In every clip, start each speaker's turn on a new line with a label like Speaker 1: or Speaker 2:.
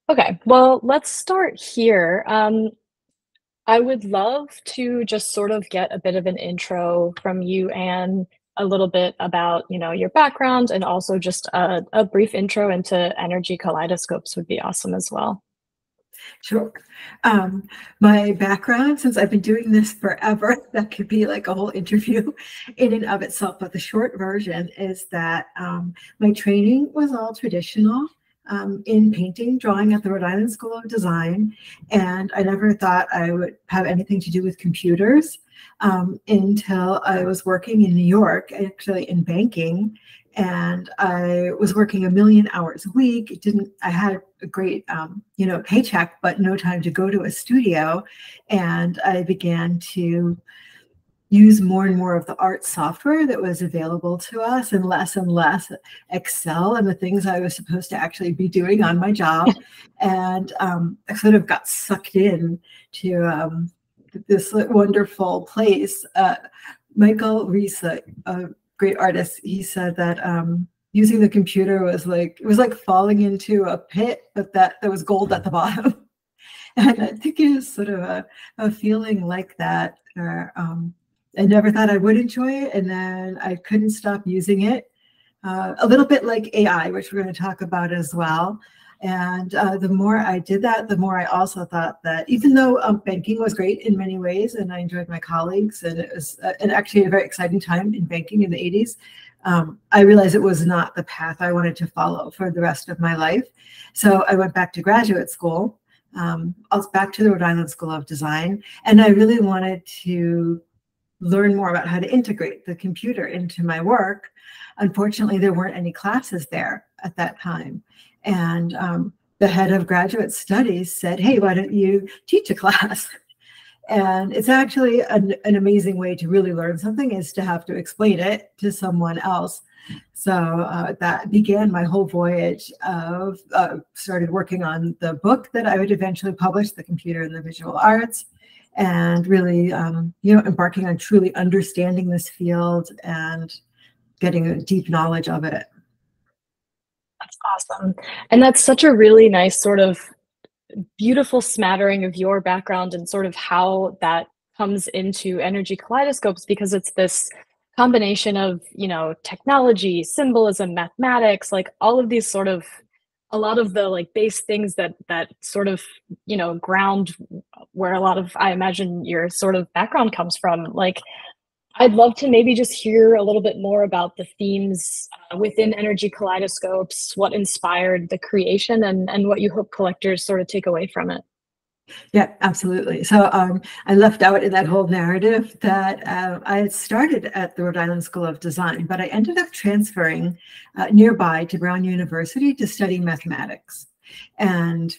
Speaker 1: Okay, well, let's start here. I would love to just sort of get a bit of an intro from you, and a little bit about, your background, and also just a brief intro into energy kaleidoscopes would be awesome as well.
Speaker 2: Sure. My background, since I've been doing this forever, that could be like a whole interview in and of itself. But the short version is that my training was all traditional in painting, drawing at the Rhode Island School of Design. And I never thought I would have anything to do with computers until I was working in New York, actually in banking. And I was working a million hours a week. I had a great, paycheck, but no time to go to a studio. And I began to use more and more of the art software that was available to us and less Excel and the things I was supposed to actually be doing on my job. And I sort of got sucked in to this wonderful place. Michael Reese, a great artist, he said that using the computer was like, it was like falling into a pit, but that there was gold at the bottom. And I think it was sort of a feeling like that. I never thought I would enjoy it, and then I couldn't stop using it. A little bit like AI, which we're going to talk about as well. And the more I did that, the more I also thought that even though banking was great in many ways, and I enjoyed my colleagues, and it was actually a very exciting time in banking in the 80s, I realized it was not the path I wanted to follow for the rest of my life. So I went back to graduate school. I was back to the Rhode Island School of Design, and I really wanted to learn more about how to integrate the computer into my work. Unfortunately, there weren't any classes there at that time. And the head of graduate studies said, hey, why don't you teach a class? And it's actually an amazing way to really learn something, is to have to explain it to someone else. So that began my whole voyage of started working on the book that I would eventually publish, The Computer and the Visual Arts, and really, embarking on truly understanding this field and getting a deep knowledge of it.
Speaker 1: That's awesome. And that's such a really nice sort of beautiful smattering of your background and sort of how that comes into energy kaleidoscopes, because it's this combination of, technology, symbolism, mathematics, like all of these sort of a lot of the like base things that sort of, ground where a lot of, I imagine, your sort of background comes from. Like, I'd love to maybe just hear a little bit more about the themes within energy kaleidoscopes, what inspired the creation, and what you hope collectors sort of take away from it.
Speaker 2: Yeah, absolutely. So I left out in that whole narrative that I had started at the Rhode Island School of Design, but I ended up transferring nearby to Brown University to study mathematics. And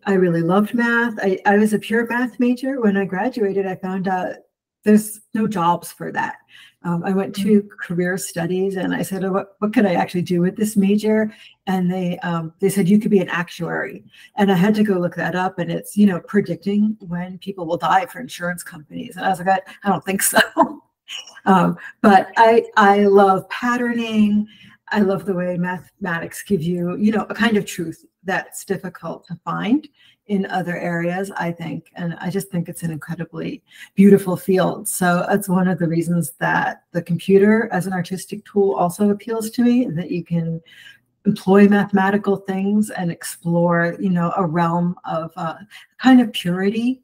Speaker 2: I really loved math. I was a pure math major. When I graduated, I found out there's no jobs for that. I went to career studies, and I said, oh, what could I actually do with this major? And they said, you could be an actuary. And I had to go look that up, and it's, predicting when people will die for insurance companies. And I was like, I don't think so. But I love patterning. I love the way mathematics give you, a kind of truth that's difficult to find in other areas, I think. And I just think it's an incredibly beautiful field. So that's one of the reasons that the computer as an artistic tool also appeals to me, that you can employ mathematical things and explore, a realm of kind of purity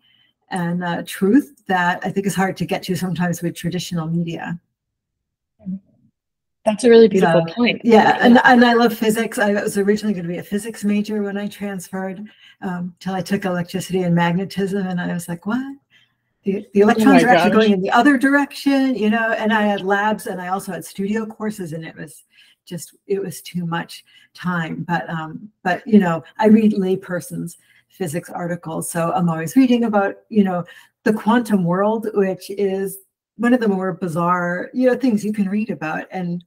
Speaker 2: and truth that I think is hard to get to sometimes with traditional media.
Speaker 1: That's a really beautiful
Speaker 2: So,
Speaker 1: point.
Speaker 2: yeah, and I love physics. I was originally going to be a physics major when I transferred, till I took electricity and magnetism, and I was like, what? The
Speaker 1: Oh
Speaker 2: electrons
Speaker 1: my
Speaker 2: are actually
Speaker 1: gosh.
Speaker 2: going in the other direction, and I had labs, and I also had studio courses, and it was too much time. But I read layperson's physics articles, so I'm always reading about, the quantum world, which is one of the more bizarre, things you can read about. And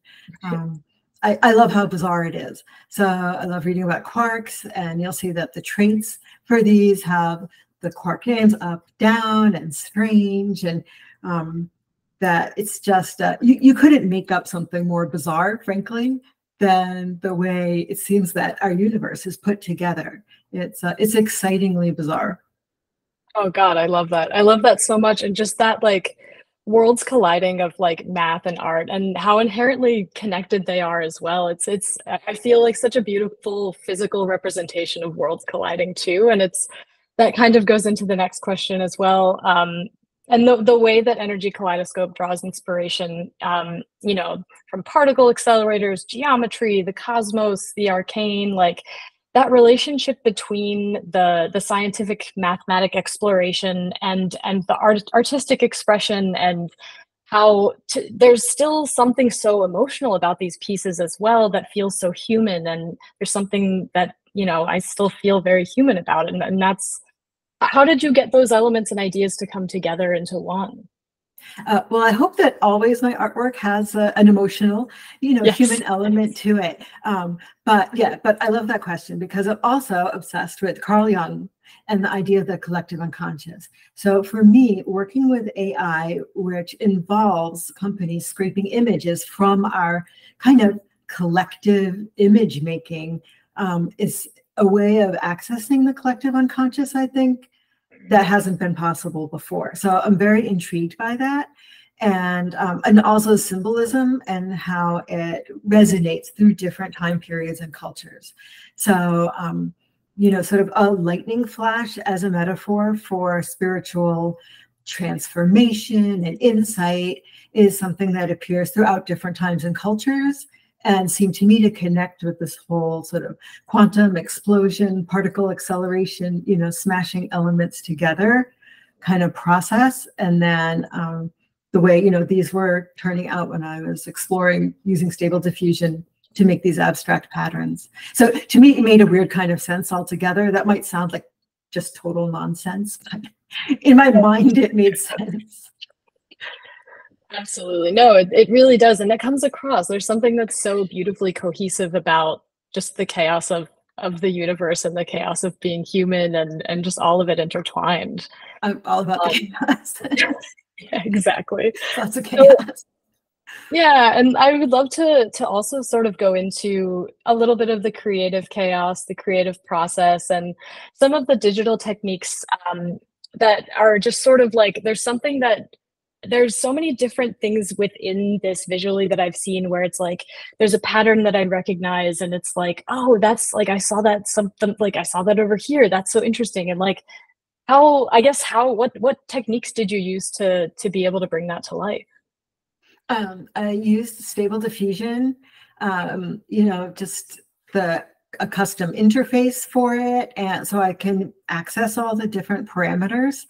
Speaker 2: I love how bizarre it is. So I love reading about quarks, and you'll see that the traits for these have the quark names up, down, and strange, and that it's just, you couldn't make up something more bizarre, frankly, than the way it seems that our universe is put together. It's excitingly bizarre.
Speaker 1: Oh God, I love that. I love that so much. And just that like worlds colliding of like math and art and how inherently connected they are as well. I feel like such a beautiful physical representation of worlds colliding too. And it's that kind of goes into the next question as well. And the way that Energy Kaleidoscope draws inspiration, from particle accelerators, geometry, the cosmos, the arcane, like that relationship between the scientific mathematic exploration and the artistic expression and there's still something so emotional about these pieces as well that feels so human, and there's something that I still feel very human about it, and that's how did you get those elements and ideas to come together into one?
Speaker 2: Well, I hope that always my artwork has an emotional,
Speaker 1: Yes.
Speaker 2: human element to it. But I love that question because I'm also obsessed with Carl Jung and the idea of the collective unconscious. So for me, working with AI, which involves companies scraping images from our kind of collective image making, is a way of accessing the collective unconscious, I think, that hasn't been possible before. So I'm very intrigued by that. And also symbolism and how it resonates through different time periods and cultures. So, sort of a lightning flash as a metaphor for spiritual transformation and insight is something that appears throughout different times and cultures and seemed to me to connect with this whole sort of quantum explosion, particle acceleration, smashing elements together kind of process. And then the way, these were turning out when I was exploring using stable diffusion to make these abstract patterns. So to me, it made a weird kind of sense altogether. That might sound like just total nonsense, but in my mind, it made sense.
Speaker 1: Absolutely. No, it really does. And it comes across. There's something that's so beautifully cohesive about just the chaos of the universe and the chaos of being human and just all of it intertwined.
Speaker 2: I'm all about the
Speaker 1: Um,
Speaker 2: chaos.
Speaker 1: yeah, exactly.
Speaker 2: Lots of
Speaker 1: So
Speaker 2: chaos.
Speaker 1: yeah, and I would love to also sort of go into a little bit of the creative chaos, the creative process, and some of the digital techniques that are just sort of like there's so many different things within this visually that I've seen where it's like there's a pattern that I recognize and it's like, oh, that's like I saw that over here. That's so interesting. And like what techniques did you use to be able to bring that to life?
Speaker 2: I used stable diffusion, just a custom interface for it, and so I can access all the different parameters.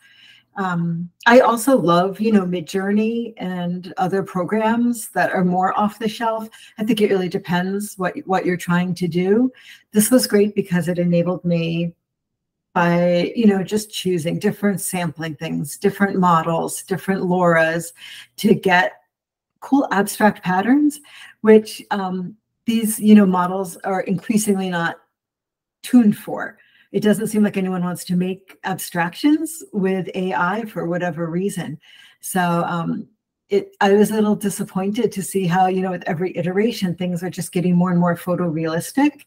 Speaker 2: I also love, Midjourney and other programs that are more off the shelf. I think it really depends what you're trying to do. This was great because it enabled me by, just choosing different sampling things, different models, different LoRa's to get cool abstract patterns, which these, models are increasingly not tuned for. It doesn't seem like anyone wants to make abstractions with AI for whatever reason. So I was a little disappointed to see how, with every iteration, things are just getting more and more photorealistic,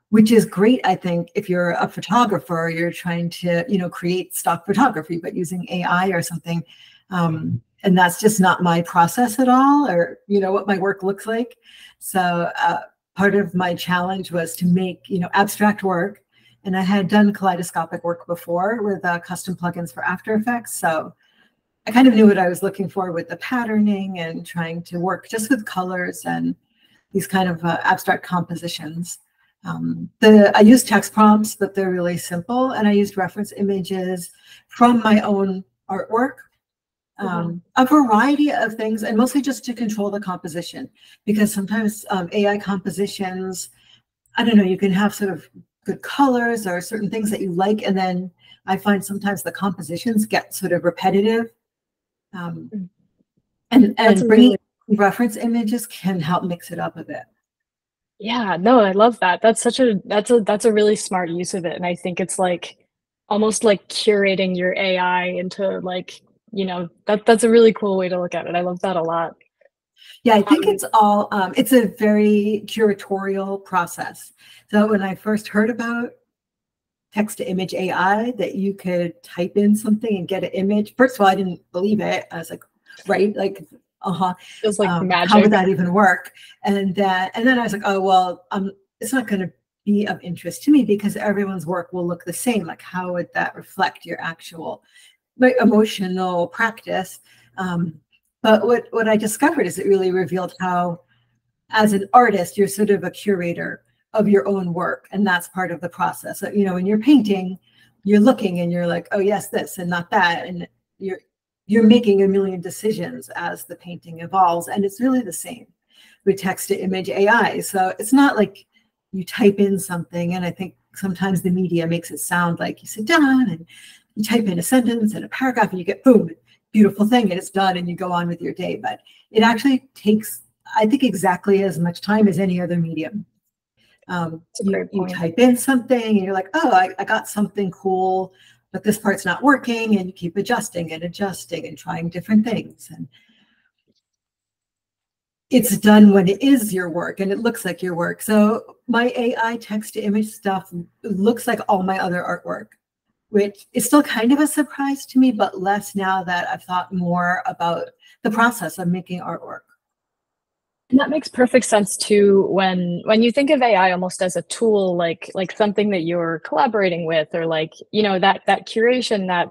Speaker 2: which is great, I think, if you're a photographer, you're trying to, create stock photography, but using AI or something. And that's just not my process at all, or, what my work looks like. So part of my challenge was to make, abstract work. And I had done kaleidoscopic work before with custom plugins for After Effects. So I kind of knew what I was looking for with the patterning and trying to work just with colors and these kind of abstract compositions. I used text prompts, but they're really simple. And I used reference images from my own artwork, a variety of things, and mostly just to control the composition. Because sometimes AI compositions, I don't know, you can have sort of good colors or certain things that you like. And then I find sometimes the compositions get sort of repetitive.
Speaker 1: Mm. That's
Speaker 2: And
Speaker 1: a
Speaker 2: bringing
Speaker 1: really
Speaker 2: reference images can help mix it up a bit.
Speaker 1: Yeah, no, I love that. That's a really smart use of it, and I think it's like almost like curating your AI into like, that's a really cool way to look at it. I love that a lot.
Speaker 2: Yeah, I think
Speaker 1: Um,
Speaker 2: it's a very curatorial process. So when I first heard about text to image AI that you could type in something and get an image. First of all, I didn't believe it. I was like, right, like,
Speaker 1: Feels like
Speaker 2: how would
Speaker 1: magic.
Speaker 2: that even work? And then I was like, oh well, it's not going to be of interest to me because everyone's work will look the same. Like, how would that reflect your actual emotional practice? But what I discovered is it really revealed how, as an artist, you're sort of a curator of your own work, and that's part of the process. So, when you're painting, you're looking and you're like, oh yes, this and not that, and you're making a million decisions as the painting evolves, and it's really the same with text to image AI. So it's not like you type in something, and I think sometimes the media makes it sound like you sit down and you type in a sentence and a paragraph and you get boom, beautiful thing, and it's done, and you go on with your day. But it actually takes, I think, exactly as much time as any other medium.
Speaker 1: It's a great
Speaker 2: You
Speaker 1: point.
Speaker 2: type in something and you're like, oh, I got something cool, but this part's not working, and you keep adjusting and trying different things. And it's done when it is your work and it looks like your work. So my AI text to image stuff looks like all my other artwork, which is still kind of a surprise to me, but less now that I've thought more about the process of making artwork.
Speaker 1: And that makes perfect sense too when you think of AI almost as a tool, like something that you're collaborating with, or like, that curation that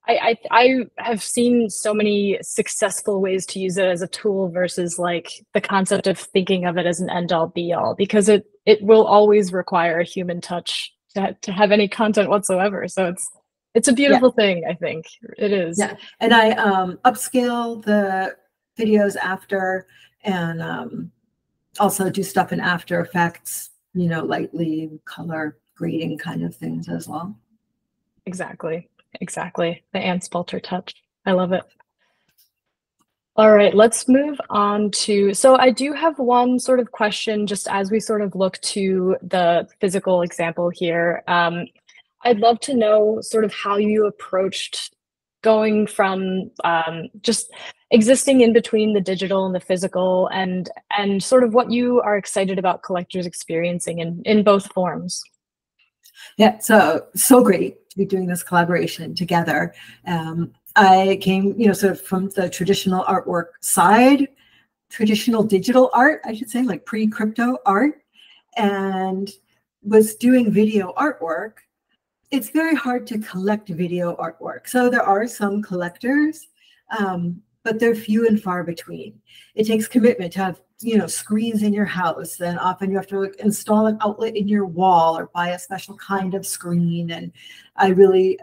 Speaker 1: I have seen so many successful ways to use it as a tool versus like the concept of thinking of it as an end all be all, because it will always require a human touch to have any content whatsoever. So it's a
Speaker 2: Yeah,
Speaker 1: beautiful thing, I think. It is.
Speaker 2: yeah. And I upscale the videos after, and also do stuff in After Effects, lightly color grading kind of things as well.
Speaker 1: Exactly. Exactly. The Anne Spalter touch. I love it. All right, let's move on to, so I do have one sort of question just as we sort of look to the physical example here. I'd love to know sort of how you approached going from just existing in between the digital and the physical, and sort of what you are excited about collectors experiencing in both forms.
Speaker 2: Yeah, so great to be doing this collaboration together. I came, sort of from the traditional artwork side, traditional digital art, I should say, like pre-crypto art, and was doing video artwork. It's very hard to collect video artwork. So there are some collectors, but they're few and far between. It takes commitment to have, screens in your house, and often you have to install an outlet in your wall or buy a special kind of screen. And I really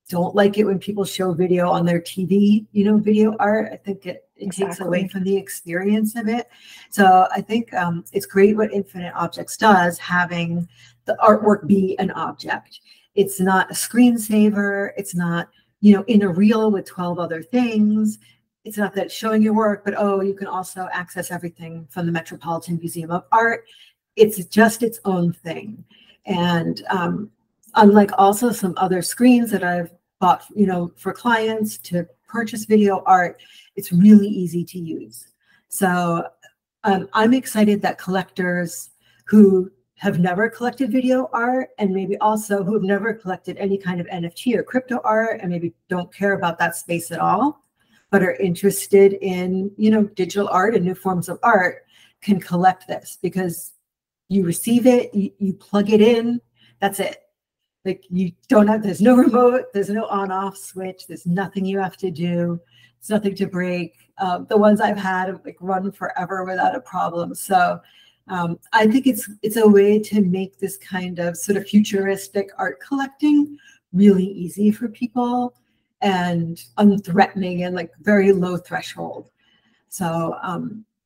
Speaker 2: don't like it when people show video on their TV, video art. I think it takes away
Speaker 1: Exactly.
Speaker 2: from the experience of it. So I think it's great what Infinite Objects does, having the artwork be an object. It's not a screensaver. It's not, in a reel with 12 other things. It's not that it's showing your work, but oh, you can also access everything from the Metropolitan Museum of Art. It's just its own thing. And unlike also some other screens that I've bought, for clients to purchase video art, it's really easy to use. So I'm excited that collectors who have never collected video art, and maybe also who have never collected any kind of NFT or crypto art, and maybe don't care about that space at all, but are interested in, digital art and new forms of art, can collect this, because you receive it, you plug it in, that's it. Like, you don't have, there's no remote, there's no on-off switch, there's nothing you have to do, it's nothing to break. The ones I've had have like run forever without a problem. So I think it's a way to make this kind of sort of futuristic art collecting really easy for people, and unthreatening, and like very low threshold. So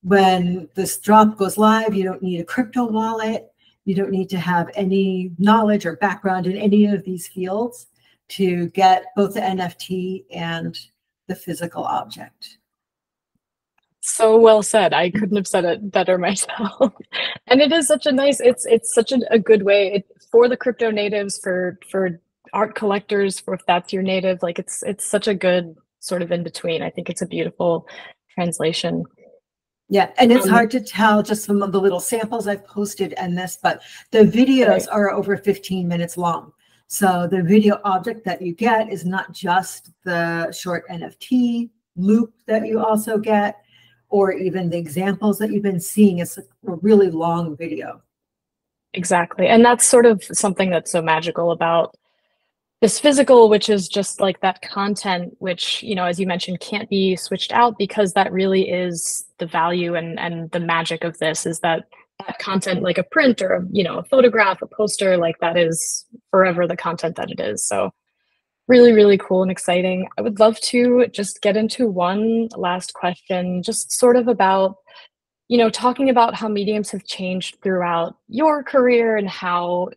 Speaker 2: when this drop goes live, you don't need a crypto wallet. You don't need to have any knowledge or background in any of these fields to get both the NFT and the physical object.
Speaker 1: So well said. I couldn't have said it better myself. And it is such a nice, it's such a good way for the crypto natives, for art collectors, for if that's your native, like it's such a good sort of in between. I think it's a beautiful translation.
Speaker 2: Yeah, and it's
Speaker 1: Um,
Speaker 2: hard to tell just from the little samples I've posted and this, but the videos
Speaker 1: right.
Speaker 2: are over 15 minutes long. So the video object that you get is not just the short NFT loop that you also get, or even the examples that you've been seeing. It's a really long video.
Speaker 1: Exactly. And that's sort of something that's so magical about this physical, which is just like that content, which, as you mentioned, can't be switched out, because that really is the value and the magic of this, is that content, like a print or a photograph, a poster, like that is forever the content that it is. So really, really cool and exciting. I would love to just get into one last question, just sort of about talking about how mediums have changed throughout your career, and how,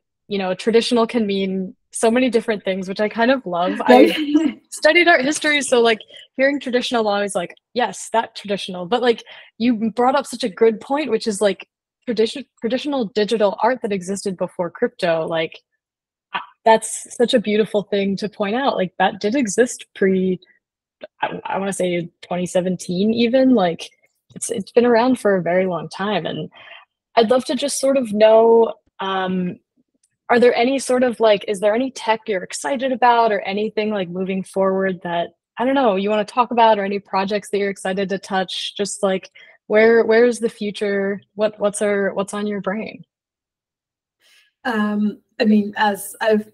Speaker 1: traditional can mean so many different things, which I kind of love.
Speaker 2: Right?
Speaker 1: I studied art history, so like hearing traditional, I'm always like, yes, that traditional. But like you brought up such a good point, which is like traditional digital art that existed before crypto. Like that's such a beautiful thing to point out. Like that did exist pre, I want to say 2017 even. Like it's been around for a very long time, and I'd love to just sort of know, are there any sort of like, is there any tech you're excited about, or anything like moving forward that, I don't know, you want to talk about, or any projects that you're excited to touch? Just like where's the future? What's on your brain?
Speaker 2: I mean, as I've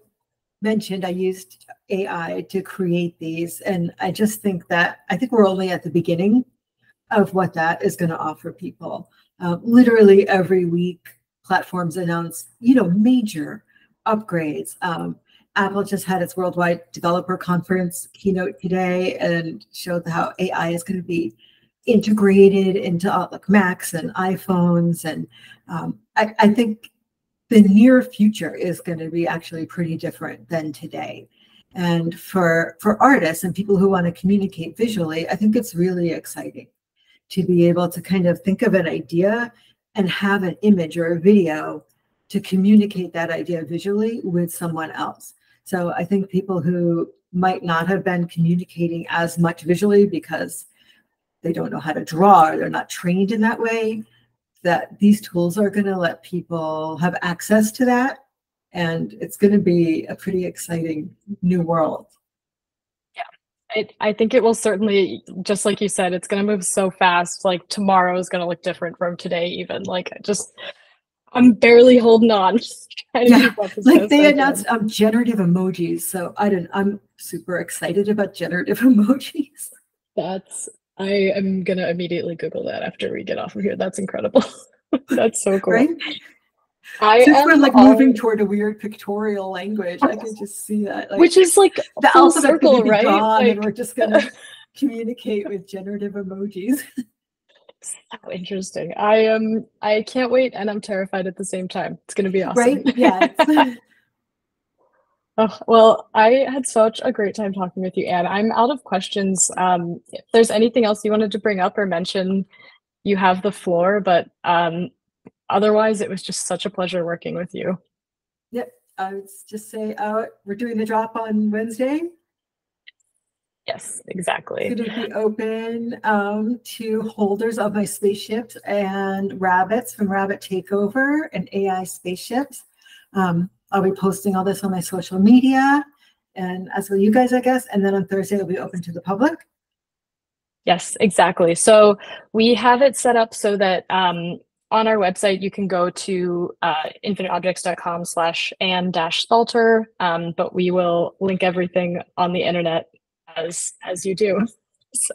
Speaker 2: mentioned, I used AI to create these, and I think we're only at the beginning of what that is going to offer people. Literally every week, platforms announce, major upgrades. Apple just had its Worldwide Developer Conference keynote today and showed how AI is going to be integrated into like Macs and iPhones. And I think the near future is going to be actually pretty different than today. And for artists and people who want to communicate visually, I think it's really exciting to be able to kind of think of an idea and have an image or a video to communicate that idea visually with someone else. So I think people who might not have been communicating as much visually because they don't know how to draw or they're not trained in that way, that these tools are going to let people have access to that. And it's going to be a pretty exciting new world.
Speaker 1: I think it will certainly, just like you said, it's going to move so fast. Like tomorrow is going to look different from today, even. Like I'm barely holding on, trying to
Speaker 2: Yeah,
Speaker 1: keep up as
Speaker 2: like
Speaker 1: best
Speaker 2: they
Speaker 1: I
Speaker 2: announced
Speaker 1: can.
Speaker 2: generative emojis. So I'm super excited about generative emojis.
Speaker 1: That's I am gonna immediately Google that after we get off of here. That's incredible. That's so cool.
Speaker 2: Right?
Speaker 1: I
Speaker 2: Since we're
Speaker 1: am
Speaker 2: like moving
Speaker 1: all,
Speaker 2: toward a weird pictorial language, I could just see that
Speaker 1: which
Speaker 2: like
Speaker 1: is like
Speaker 2: the
Speaker 1: full
Speaker 2: alphabet's going to
Speaker 1: circle,
Speaker 2: be
Speaker 1: right?
Speaker 2: gone and
Speaker 1: Like
Speaker 2: we're just going to communicate with generative emojis.
Speaker 1: so interesting. I can't wait, and I'm terrified at the same time. It's gonna be awesome.
Speaker 2: Right? Yes.
Speaker 1: Oh, well, I had such a great time talking with you, Anne. I'm out of questions. If there's anything else you wanted to bring up or mention, you have the floor, but otherwise, it was just such a pleasure working with you.
Speaker 2: Yep. I would just say we're doing the drop on Wednesday.
Speaker 1: Yes,
Speaker 2: It's
Speaker 1: exactly.
Speaker 2: going to be open to holders of my spaceships and rabbits from Rabbit Takeover and AI spaceships. I'll be posting all this on my social media, and as will you guys, I guess. And then on Thursday, it'll be open to the public.
Speaker 1: Yes, exactly. So we have it set up so that on our website, you can go to infiniteobjects.com/Anne-Spalter, but we will link everything on the internet as you do. So